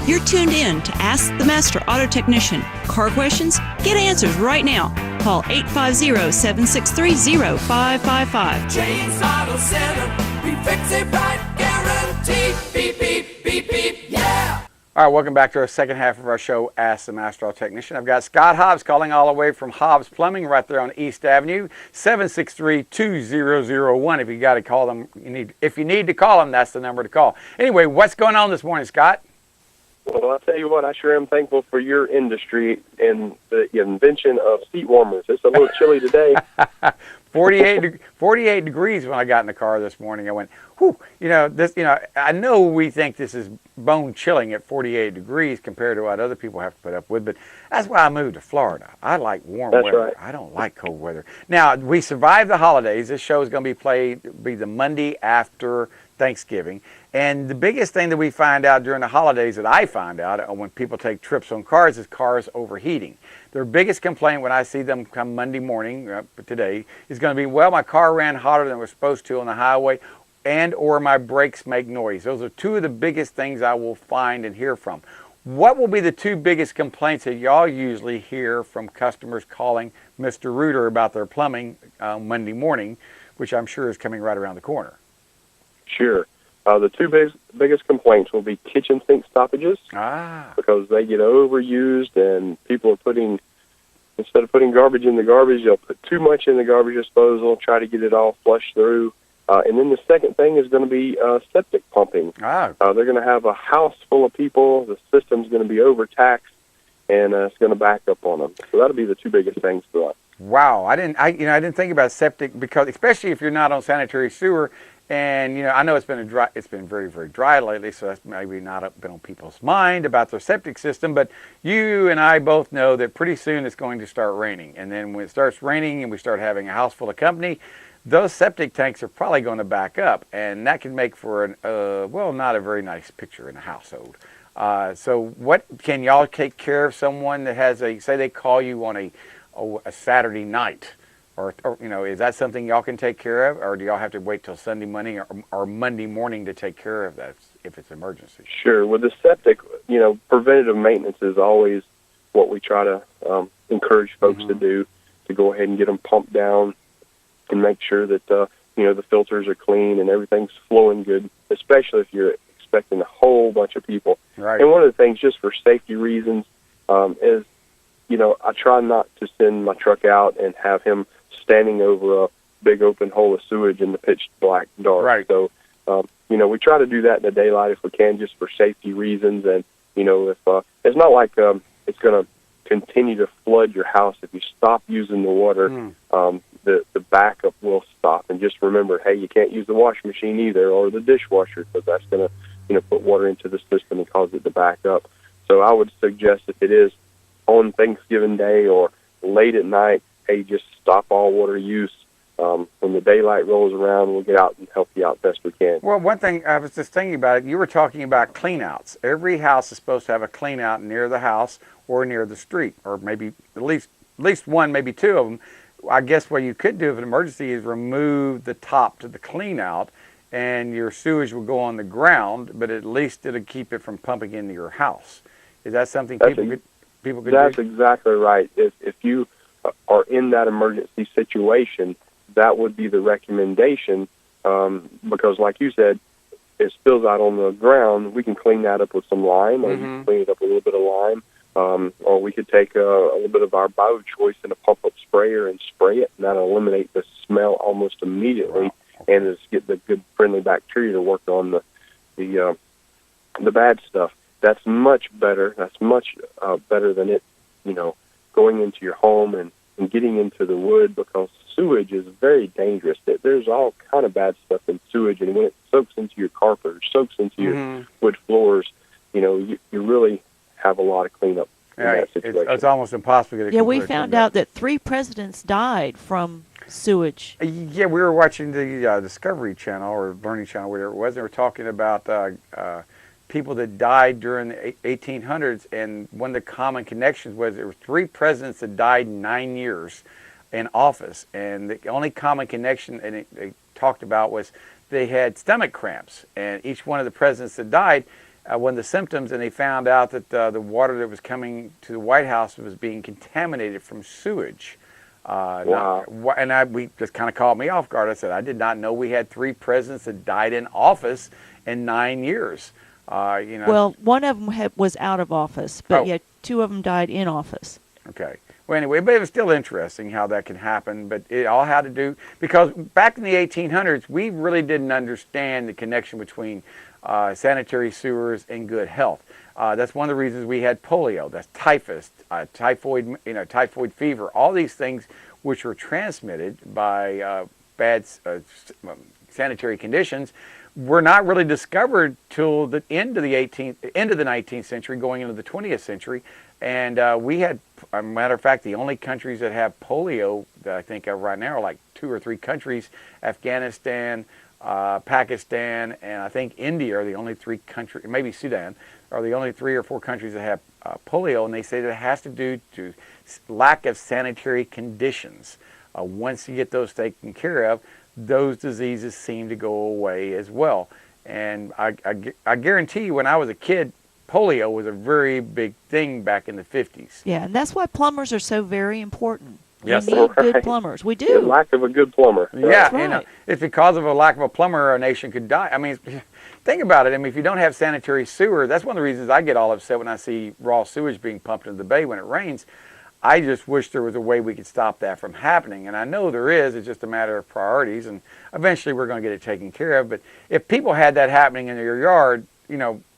You're tuned in to Ask the Master Auto Technician. Car questions? Get answers right now. Call 850-763-0555. James Auto Center, we fix it right, guaranteed. Beep, beep, beep, beep, yeah. All right, welcome back to our second half of our show, Ask the Master Auto Technician. I've got Scott Hobbs calling all the way from Hobbs Plumbing right there on East Avenue, 763-2001. If you got to call them, if you need to call them, that's the number to call. Anyway, what's going on this morning, Scott? Well, I'll tell you what, I sure am thankful for your industry and the invention of seat warmers. It's a little chilly today. 48 degrees when I got in the car this morning. I went, whew, I know we think this is bone chilling at 48 degrees compared to what other people have to put up with, but that's why I moved to Florida. I like warm weather. Right. I don't like cold weather. Now, we survived the holidays. This show is going to be the Monday after Thanksgiving. And the biggest thing that we find out during the holidays that I find out when people take trips on cars is cars overheating. Their biggest complaint when I see them come Monday morning, today, is going to be, well, my car ran hotter than it was supposed to on the highway, and or my brakes make noise. Those are two of the biggest things I will find and hear from. What will be the two biggest complaints that y'all usually hear from customers calling Mr. Reuter about their plumbing Monday morning, which I'm sure is coming right around the corner? Sure. The two biggest complaints will be kitchen sink stoppages because they get overused and people are instead of putting garbage in the garbage, they'll put too much in the garbage disposal, try to get it all flushed through. And then the second thing is going to be septic pumping. They're going to have a house full of people. The system's going to be overtaxed, and it's going to back up on them. So that'll be the two biggest things for us. Wow, I didn't think about septic because especially if you're not on sanitary sewer. And I know it's been very, very dry lately, so that's maybe not been on people's mind about their septic system. But you and I both know that pretty soon it's going to start raining, and then when it starts raining and we start having a house full of company, those septic tanks are probably going to back up, and that can make for not a very nice picture in a household. So, what can y'all take care of someone that has say they call you on a Saturday night? Or is that something y'all can take care of, or do y'all have to wait till Sunday morning or Monday morning to take care of that if it's an emergency? Sure. With the septic, preventative maintenance is always what we try to encourage folks to do, to go ahead and get them pumped down and make sure that, the filters are clean and everything's flowing good, especially if you're expecting a whole bunch of people. Right. And one of the things, just for safety reasons, is, I try not to send my truck out and have him standing over a big open hole of sewage in the pitch black dark. Right. So, we try to do that in the daylight if we can, just for safety reasons. And, if it's not like it's going to continue to flood your house. If you stop using the water, the backup will stop. And just remember, hey, you can't use the washing machine either or the dishwasher because that's going to, put water into the system and cause it to back up. So I would suggest if it is on Thanksgiving Day or late at night, hey, just stop all water use. When the daylight rolls around, we'll get out and help you out best we can. Well, one thing I was just thinking about it, you were talking about cleanouts. Every house is supposed to have a cleanout near the house or near the street, or maybe at least one, maybe two of them. I guess what you could do if an emergency is remove the top to the cleanout, and your sewage will go on the ground, but at least it'll keep it from pumping into your house. Is that something people could do? That's exactly right. If you are in that emergency situation, that would be the recommendation, because like you said, it spills out on the ground. We can clean that up with some lime, or you can clean it up with a little bit of lime, or we could take a little bit of our bio-choice in a pump-up sprayer and spray it, and that'll eliminate the smell almost immediately, and just get the good friendly bacteria to work on the bad stuff. That's much better. That's much better than it, going into your home and getting into the wood, because sewage is very dangerous. There's all kind of bad stuff in sewage, and when it soaks into your carpet or soaks into your wood floors, you really have a lot of cleanup in that situation. It's almost impossible to get we found out that 3 presidents died from sewage. Yeah, we were watching the Discovery Channel or Learning Channel, whatever it was. They were talking about people that died during the 1800s, and one of the common connections was there were 3 presidents that died in 9 years in office, and the only common connection they talked about was they had stomach cramps, and each one of the presidents that died one of the symptoms, and they found out that the water that was coming to the White House was being contaminated from sewage. Wow. We just kind of caught me off guard. I said, I did not know we had 3 presidents that died in office in 9 years. Well, one of them was out of office, but Oh. yet 2 of them died in office. Okay. Well, anyway, but it was still interesting how that can happen. But it all had to do, because back in the 1800s, we really didn't understand the connection between sanitary sewers and good health. That's one of the reasons we had polio. That's typhus, typhoid, typhoid fever. All these things which were transmitted by bad sanitary conditions were not really discovered till the end of the 19th century, going into the 20th century. And we had, as a matter of fact, the only countries that have polio that I think of right now are like 2 or 3 countries: Afghanistan, Pakistan, and I think India are the only 3 countries, maybe Sudan, are the only 3 or 4 countries that have polio. And they say that it has to do to lack of sanitary conditions. Once you get those taken care of, those diseases seem to go away as well. And I guarantee you, when I was a kid, polio was a very big thing back in the 50s. Yeah, and that's why plumbers are so very important. Yes. We need good Right. plumbers. We The do. lack of a good plumber. Yeah, That's right. it's because of a lack of a plumber, a nation could die. I mean, think about it. I mean, if you don't have sanitary sewer, that's one of the reasons I get all upset when I see raw sewage being pumped into the bay when it rains. I just wish there was a way we could stop that from happening. And I know there is. It's just a matter of priorities. And eventually we're going to get it taken care of. But if people had that happening in their yard,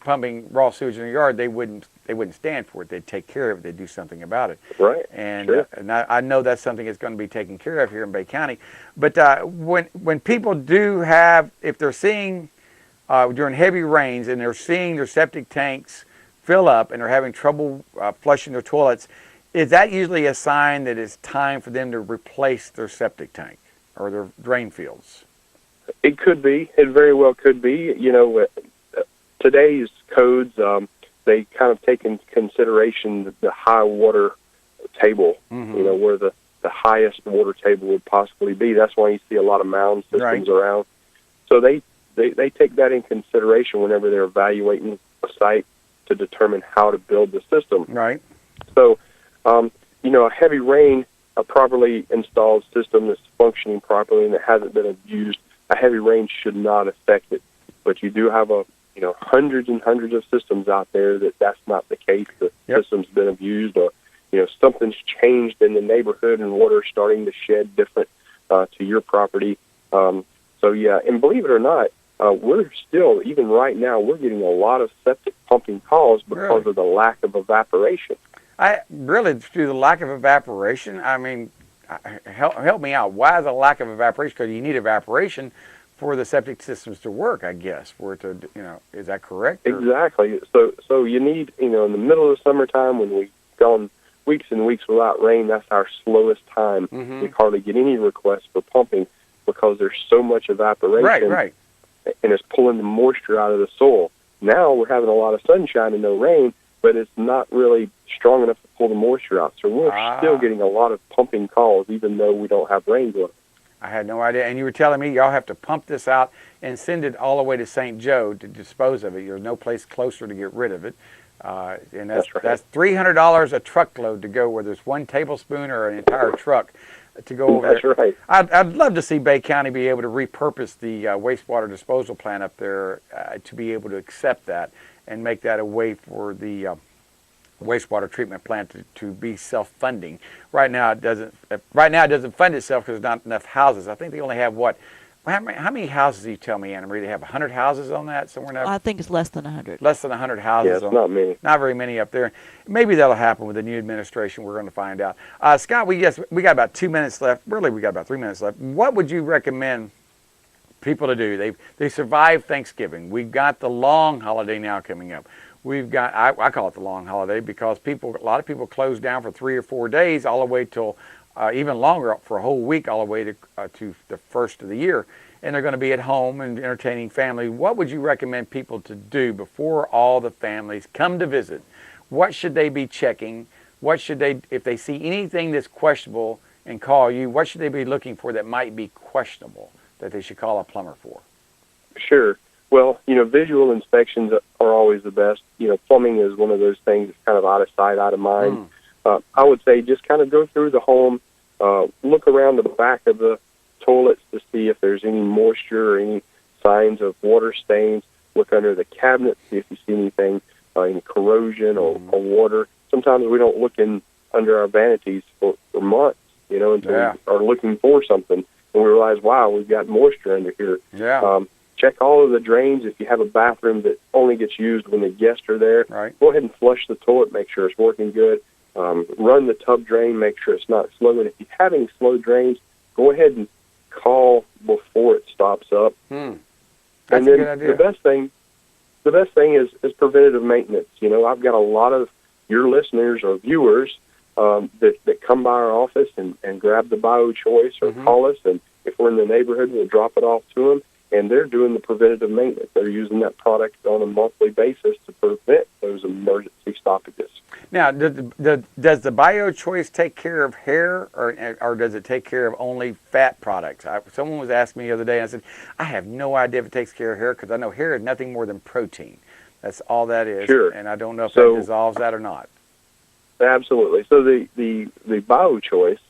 pumping raw sewage in their yard, they wouldn't stand for it. They'd take care of it. They'd do something about it. Right. And, Sure. and I know that's something that's going to be taken care of here in Bay County. But when people do have, if they're seeing during heavy rains and they're seeing their septic tanks fill up and they're having trouble flushing their toilets, is that usually a sign that it's time for them to replace their septic tank or their drain fields? It could be. It very well could be. Today's codes, they kind of take into consideration the high water table, where the highest water table would possibly be. That's why you see a lot of mound systems around. So they take that in consideration whenever they're evaluating a site to determine how to build the system. Right. So, a heavy rain, a properly installed system that's functioning properly and that hasn't been abused, a heavy rain should not affect it. But you do have hundreds and hundreds of systems out there that's not the case. The system's been abused, or something's changed in the neighborhood and water's starting to shed different to your property. And believe it or not, we're still, even right now, we're getting a lot of septic pumping calls because of the lack of evaporation. Through the lack of evaporation, I mean, help me out. Why is the lack of evaporation? Because you need evaporation for the septic systems to work, I guess, for it to, is that correct? Exactly. So you need, in the middle of the summertime when we've gone weeks and weeks without rain, that's our slowest time. We hardly get any requests for pumping because there's so much evaporation. Right. And it's pulling the moisture out of the soil. Now we're having a lot of sunshine and no rain, but it's not really strong enough to pull the moisture out. So we're still getting a lot of pumping calls, even though we don't have rain going. I had no idea. And you were telling me y'all have to pump this out and send it all the way to St. Joe to dispose of it. There's no place closer to get rid of it. And that's right. That's $300 a truckload to go, whether it's 1 tablespoon or an entire truck to go over That's there. right. I'd love to see Bay County be able to repurpose the wastewater disposal plant up there to be able to accept that and make that a way for the wastewater treatment plant to be self-funding. Right now it doesn't fund itself because there's not enough houses. I think they only have how many houses do you tell me, Anna Marie? They have 100 houses on that somewhere now? I think it's less than 100. Less than 100 houses. Yeah, it's not many. Not very many up there. Maybe that'll happen with the new administration. We're going to find out. Scott, we got about 2 minutes left. Really, we got about 3 minutes left. What would you recommend people to do? They survived Thanksgiving. We've got the long holiday now coming up. We've got, I call it the long holiday because a lot of people close down for 3 or 4 days all the way till even longer, for a whole week, all the way to the first of the year. And they're going to be at home and entertaining family. What would you recommend people to do before all the families come to visit? What should they be checking? What should they, if they see anything that's questionable and call you, what should they be looking for that might be questionable that they should call a plumber for? Sure. Well, visual inspections are always the best. Plumbing is one of those things that's kind of out of sight, out of mind. I would say just kind of go through the home, look around the back of the toilets to see if there's any moisture or any signs of water stains. Look under the cabinets, see if you see anything, any corrosion or water. Sometimes we don't look under our vanities for months, until we are looking for something, and we realize, wow, we've got moisture under here. Check all of the drains. If you have a bathroom that only gets used when the guests are there, go ahead and flush the toilet, make sure it's working good. Run the tub drain, make sure it's not slow. And if you're having slow drains, go ahead and call before it stops up. That's and a then good idea. The best thing is preventative maintenance. I've got a lot of your listeners or viewers that come by our office and grab the Bio Choice or call us, and if we're in the neighborhood, we'll drop it off to them. And they're doing the preventative maintenance. They're using that product on a monthly basis to prevent those emergency stoppages. Now, does the Bio Choice take care of hair, or does it take care of only fat products? Someone was asking me the other day, and I said, I have no idea if it takes care of hair, because I know hair is nothing more than protein. That's all that is. Sure. And I don't know if that dissolves that or not. Absolutely. So the Bio Choice,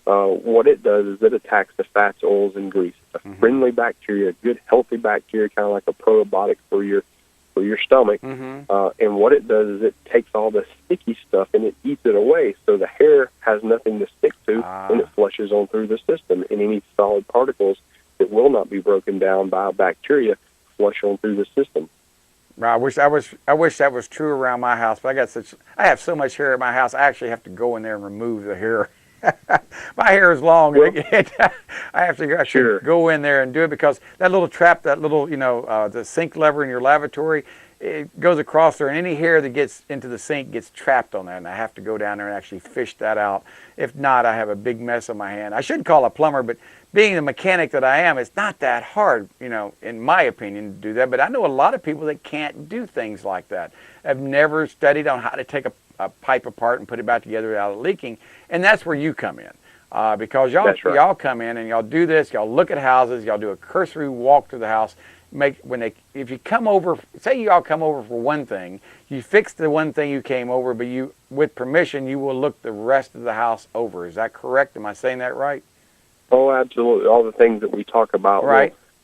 what it does is it attacks the fats, oils, and grease. It's a friendly bacteria, a good, healthy bacteria, kind of like a probiotic for your stomach. And what it does is it takes all the sticky stuff and it eats it away, so the hair has nothing to stick to, and it flushes on through the system. And any solid particles that will not be broken down by a bacteria flush on through the system. I wish that was true around my house, but I have so much hair at my house. I actually have to go in there and remove the hair. My hair is long. Well, I have to actually go in there and do it, because that little trap, that little, the sink lever in your lavatory, it goes across there, and any hair that gets into the sink gets trapped on that, and I have to go down there and actually fish that out. If not, I have a big mess on my hand. I should call a plumber, but being the mechanic that I am, it's not that hard, in my opinion, to do that. But I know a lot of people that can't do things like that. I've never studied on how to take a pipe apart and put it back together without it leaking, and that's where you come in. Because y'all come in and y'all do this, y'all look at houses, y'all do a cursory walk through the house. If you come over, say y'all come over for one thing, you fix the one thing you came over, but with permission, you will look the rest of the house over. Is that correct? Am I saying that right? Oh, absolutely. All the things that we talk about,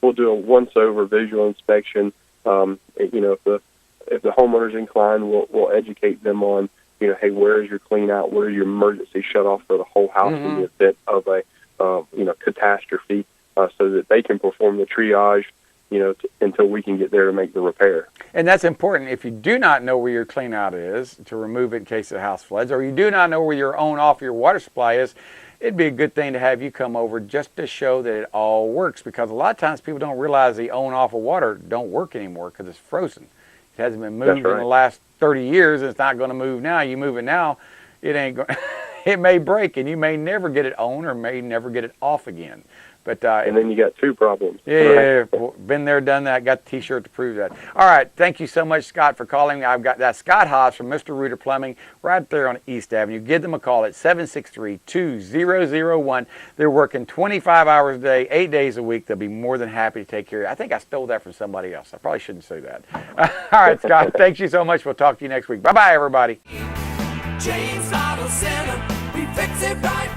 we'll do a once-over visual inspection. If the homeowner's inclined, we'll educate them on, hey, where is your clean out? Where is your emergency shut off for the whole house in the event of a, catastrophe, so that they can perform the triage, until we can get there to make the repair. And that's important. If you do not know where your clean out is, to remove it in case the house floods, or you do not know where your off your water supply is, it'd be a good thing to have you come over just to show that it all works, because a lot of times people don't realize the off of water don't work anymore because it's frozen. It hasn't been moved in the last 30 years, and it's not going to move now. You move it now, it ain't going. It may break, and you may never get it on, or may never get it off again. But and then you got two problems. Yeah, been there, done that. Got the T-shirt to prove that. All right, thank you so much, Scott, for calling. I've got that Scott Hobbs from Mr. Rooter Plumbing right there on East Avenue. Give them a call at 763-2001. They're working 25 hours a day, 8 days a week. They'll be more than happy to take care of you. I think I stole that from somebody else. I probably shouldn't say that. All right, Scott, thank you so much. We'll talk to you next week. Bye-bye, everybody. James Auto Center, we fix it right.